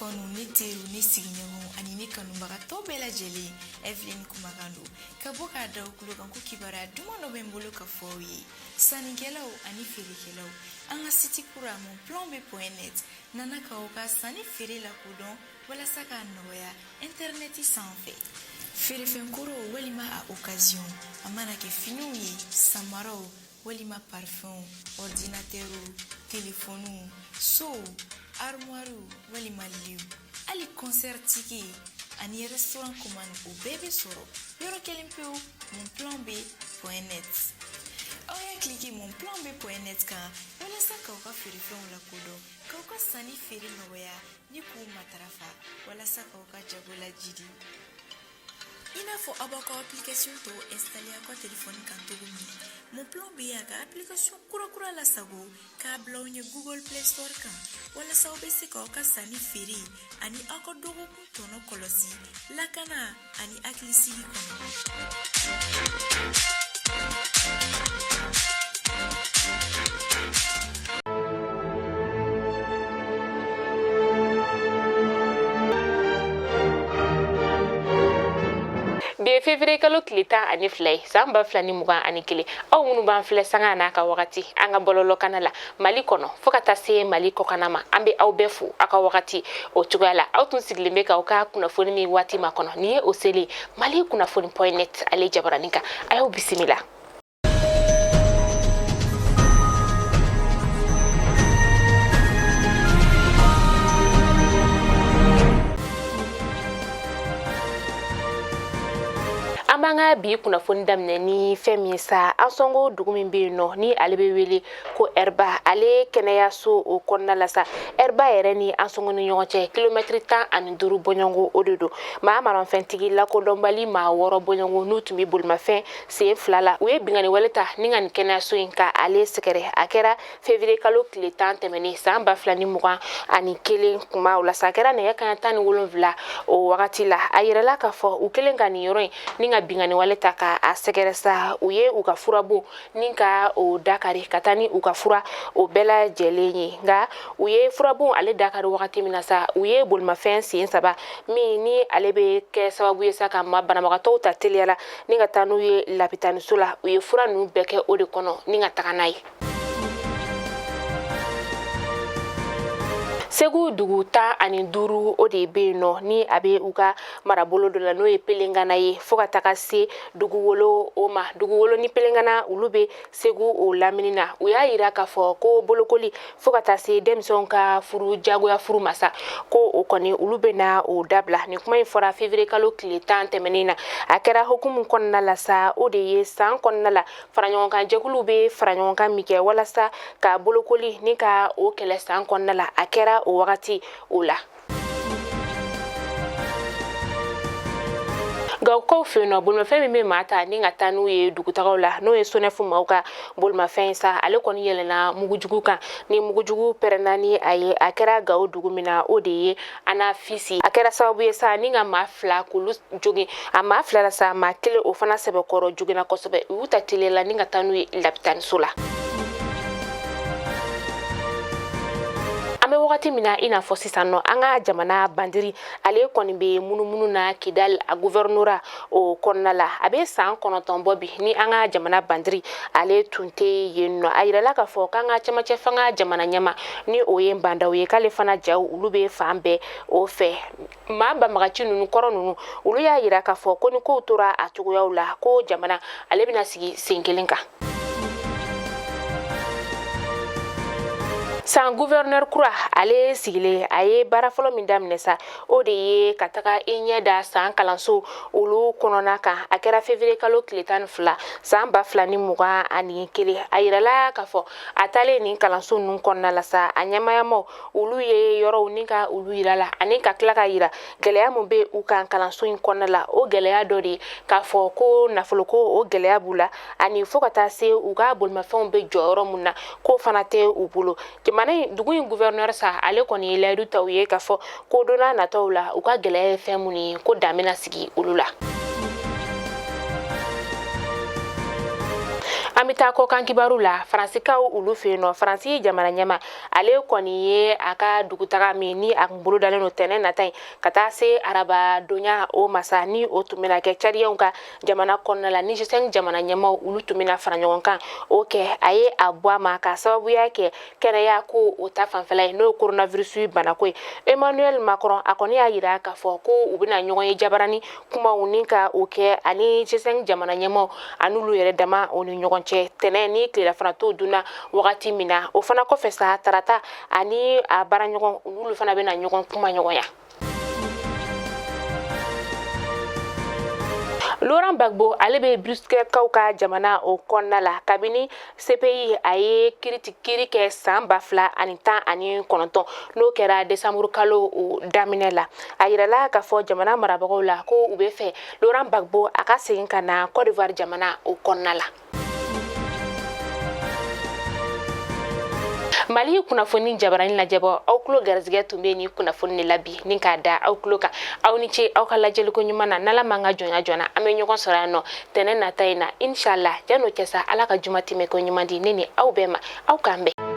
fonu ni teru ni sigiɲɔgɔn ani ni kanubagatɔ bɛɛ lajɛlen Evelyn Kumakan don ka bɔ k'a da kulo kan ko kibaruya duman dɔ bɛ n bolo ka fɔ aw ye sannikɛlaw ani feerekɛlaw an ka siti kura monplomb.net nana k'aw ka sanni feere lakodɔn walasa k'a nɔgɔya interneti sanfɛ feerefɛnkoro walima a occasion a mana kɛ finiw ye samaraw walima parfum ordinatɛrw telefoniw sow armoire walima liw ali concert tigi ani restaurant commande o bɛɛ bɛ sɔrɔ yɔrɔ kelen pewu monplomb.net aw y'a cliquer monplomb.net kan walasa k'aw ka feerefɛnw lakodɔn k'aw ka sanni feere nɔgɔya ni k'u matarafa walasa k'aw ka jago lajidi i n'a fɔ aw b'aw ka application tɔw installer aw ka telefɔni kan cogo min Monplomb y'a ka application kura lasago k'a bila aw ɲɛ Google Play Store kan walasa aw bɛ se k'aw ka sanni feere ani aw ka dɔgɔkun tɔnɔ kɔlɔsi lakana ani hakilisigi kɔnɔ. Be février kalo tile 12 ye san 2021 aw minnu b'an filɛ sanga n'a ka wagati an ka bɔlɔlɔ kana la Mali kɔnɔ fo ka taa se Mali kɔkana ma an bɛ aw bɛɛ fo a ka wagati o cogoya la aw tun sigilen bɛ k'aw ka kunnafoni min waati ma kɔnɔ ni ye o selen Mali kunnafoni.net ale jabaranin kan a y'aw bisimila. Amanga bi kunnafoni daminɛ ni fɛn min sa an sɔngo dugu min bɛ yen nɔ ni ale bɛ wele ko Erba ale kɛnɛyaso o kɔnɔna la sa Erba yɛrɛ ni an sɔngo ni ɲɔgɔn cɛ kilomɛtiri 15 bɔɲɔgɔnko o de don maa marɔnfɛntigi lakodɔnbali maa 6 bɔɲɔgɔnko n'u tun bɛ bolimafɛn sen 2 la u ye bingani wale ta ni ka nin kɛnɛyaso in ka ale sɛgɛrɛ a kɛra février kalo tile 10 tɛmɛnen san 2021 kuma o la sa a kɛra nɛgɛ kanɲɛ 17 o wagati la a yirala k'a fɔ u kelen ka nin yɔrɔ in ni ka bingani wale ta ka a sɛgɛrɛ sa u ye u ka furabo ni ka o dakari ka taa ni u ka fura o bɛɛ lajɛlen ye nka u ye furabo ale dakari wagati min na sa u ye bolimafɛn sen 3 min ni ale bɛ kɛ sababu ye sa ka banabagatɔw ta teliyala ni ka taa n'u ye lapitaniso la u ye fura ninnu bɛɛ kɛ o de kɔnɔ ni ka taga n'a ye. Segu dugu 15 o de bɛ yen nɔ ni a bɛ u ka marabolo dɔ la n'o ye Pelengana ye fo ka taga se dugu wolo o ma dugu wolo ni Pelengana olu bɛ Segu o lamini na u y'a yira k'a fɔ ko bolokoli fo ka taa se denmisɛnw ka furu jagoya furu masa ko o kɔni olu bɛ na o dabila ni kuma in fɔra février kalo tile 10 tɛmɛnen na a kɛra hukumu kɔnɔna la sa o de ye san kɔnɔna la faraɲɔgɔnkan jɛkulu bɛ faraɲɔgɔnkan min kɛ walasa ka bolokoli ni ka o kɛlɛ san kɔnɔna la a kɛra o wagati o la. Gawkaw fɛ yen nɔ bolimafɛn min bɛ maa ta ni ka taa n'u ye dugutagaw la n'o ye Sonefu maaw ka bolimafɛn sa ale kɔni yɛlɛnna mugujugu kan ni mugujugu pɛrɛnna ni a ye a kɛra Gawo dugu min na o de ye Ana Fisi a kɛra sababu ye sa ni ka maa 2 k'olu jogin a maa 2 la sa maa 1 o fana sɛbɛkɔrɔ joginna kosɛbɛ u y'u ta teliya la ni ka taa n'u ye lapitaniso la. An bɛ wagati min na i n'a fɔ sisan nɔ an ka jamana bandiri ale kɔni bɛ munumunu na Kidal a gouvernorat o kɔnɔna la a bɛ san 9 bɔ bi ni an ka jamana bandiri ale tun tɛ yen nɔ a yirala k'a fɔ k'an ka cɛmancɛ fanga jamana ɲɛma ni o ye bandaw ye k'ale fana jaw olu bɛ fan bɛɛ o fɛ maa banbagaci ninnu kɔrɔ ninnu olu y'a yira k'a fɔ ko ni kow tora a cogoyaw la ko jamana ale bɛna sigi sen kelen kan. San gouverneur kura ale sigilen a ye baara fɔlɔ min daminɛ sa o de ye ka taga i ɲɛ da san kalanso olu kɔnɔna kan a kɛra février kalo tile 12 san 2021 a yirala k'a fɔ a taalen nin kalanso ninnu kɔnɔna la sa a ɲɛmayamaw olu ye yɔrɔw ni ka olu yira la ani ka tila ka yira gɛlɛya mun bɛ u kan kalanso in kɔnɔna la o gɛlɛya dɔ de k'a fɔ ko nafoloko o gɛlɛya b'u la ani fo ka taa se u ka bolimafɛnw bɛ jɔyɔrɔ mun na ko fana tɛ u bolo. Dugu in gouverneur sa ale kɔni ye layidu ta u ye k'a fɔ ko don n'a nataw la u ka gɛlɛya ye fɛn mun ye ko dan bɛna sigi olu la. Amita ko kan kibaru la Fransikaw ulu fe no Fransi jamana nyama ale kɔni ye aka dugutaga min ni a bolo dalen no tɛnɛ natai kata se araba donya o masa ni o tumina kɛ Tchadienw ka jamana kɔnɔna la ni G5 jamana ɲɛmaw ulu tumina fara ɲɔgɔn kan o kɛ a ye a bɔ a ma ka sababuya kɛ kɛnɛya ko o ta fanfɛla ye n'o coronavirus banako ye Emmanuel Macron a kɔni y'a yira k'a fɔ ko u bɛna ɲɔgɔn ye jabarani kumaw ni ka o kɛ ani G5 jamana ɲɛmaw an'ulu yɛrɛ dama o ni ɲɔgɔn cɛ tɛnɛ ni tilelafana t'o dunna wagati min na o fana kɔfɛ sa tarata ani a baara ɲɔgɔn ulu fana bɛna ɲɔgɔn kuma ɲɔgɔnya. Laurent Gbagbo ale be Brusquekaw ka jamana o kɔnɔna la kabini CPI a ye kiiri kɛ san 2019 n'o kɛra décembre kalo o daminɛ la a yirala k'a fɔ jamana marabagaw la ko u bɛ fɛ Laurent Gbagbo a ka segin ka na Côte d'Ivoire jamana o kɔnɔna la. Mali kunnafoni jabarani lajɛbɔ aw kulo garizigɛ tun bɛ ni kunnafoni de la bi ni k'a da aw kulo kan aw ni ce aw ka lajɛliko ɲuman na n'Ala man ka jɔnya joona an bɛ ɲɔgɔn sɔrɔ yan nɔ tɛnɛ nata in na inshallah jan'o cɛ sa Ala ka juma tɛmɛ ko ɲuman di ne ni aw bɛɛ ma aw k'an bɛn.